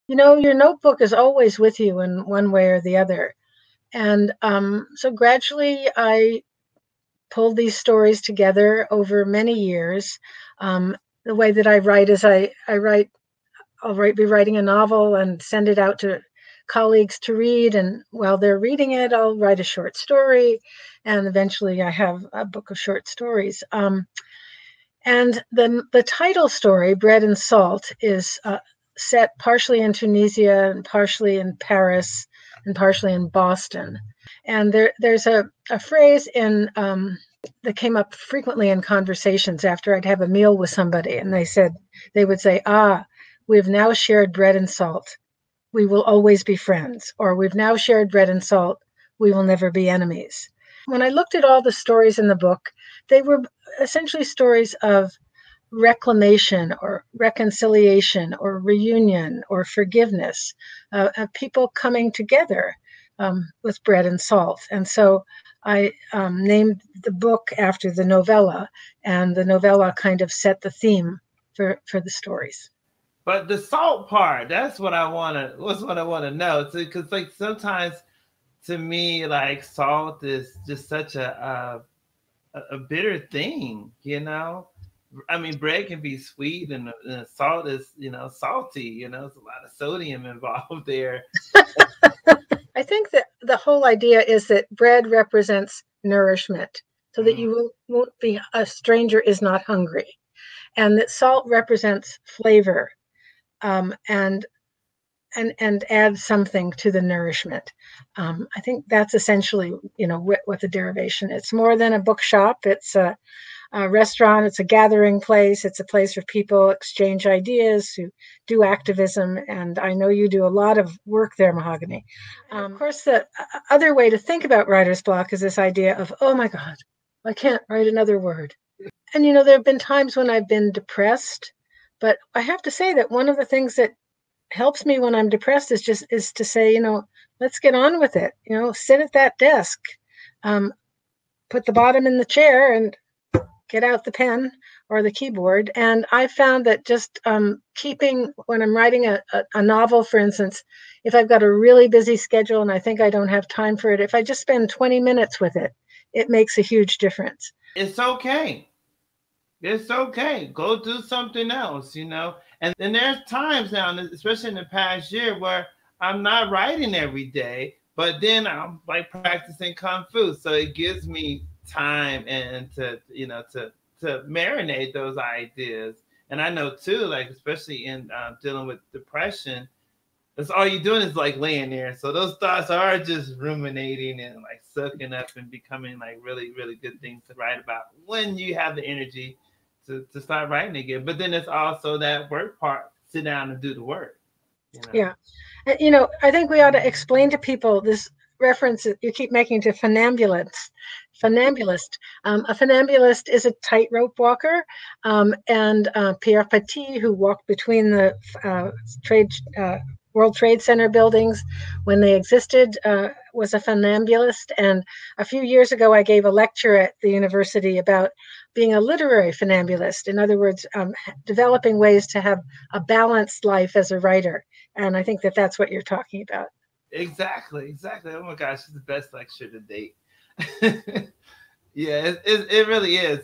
Your notebook is always with you in one way or the other. And so gradually I pulled these stories together over many years. The way that I write is I write, be writing a novel and send it out to colleagues to read. And while they're reading it, I'll write a short story. And eventually I have a book of short stories. And the title story, Bread and Salt, is set partially in Tunisia and partially in Paris and partially in Boston. And there's a phrase in that came up frequently in conversations after I'd have a meal with somebody, and they would say, we've now shared bread and salt. We will always be friends. Or we've now shared bread and salt. We will never be enemies. When I looked at all the stories in the book, they were essentially stories of reclamation or reconciliation or reunion or forgiveness, of people coming together with bread and salt. And so I named the book after the novella, and the novella kind of set the theme for the stories. But the salt part, that's what I want to, what's what I want to know. Because like sometimes to me, like salt is just such a bitter thing, you know? I mean, bread can be sweet and salt is, salty, there's a lot of sodium involved there. I think that the whole idea is that bread represents nourishment, so that Mm. you won't be a stranger is not hungry, and that salt represents flavor, and add something to the nourishment. I think that's essentially, what the derivation is. It's more than a bookshop. It's a restaurant. It's a gathering place. It's a place where people exchange ideas, who do activism. And I know you do a lot of work there, Mahogany. Of course, the other way to think about writer's block is this idea of, oh my God, I can't write another word. And, there have been times when I've been depressed, but I have to say that one of the things that helps me when I'm depressed is to say, let's get on with it. Sit at that desk, put the bottom in the chair, and get out the pen or the keyboard. And I found that just keeping, when I'm writing a novel, for instance, if I've got a really busy schedule and I think I don't have time for it, if I just spend 20 minutes with it, it makes a huge difference. It's okay. It's okay. Go do something else. And then there's times now, especially in the past year, where I'm not writing every day, but then I'm like practicing kung fu. So it gives me time and to marinate those ideas. And I know too, like especially in dealing with depression, that's all you're doing is like laying there. So those thoughts are just ruminating and like sucking up and becoming like really, really good things to write about when you have the energy to start writing again. But then it's also that work part. Sit down and do the work. Yeah. I think we ought to explain to people this reference that you keep making to funambulants. Funambulist. A funambulist is a tightrope walker, and Pierre Petit, who walked between the trade World Trade Center buildings when they existed, was a funambulist. And a few years ago, I gave a lecture at the university about being a literary funambulist. In other words, developing ways to have a balanced life as a writer. And I think that that's what you're talking about. Exactly. Oh my gosh, it's the best lecture to date. Yeah, it really is.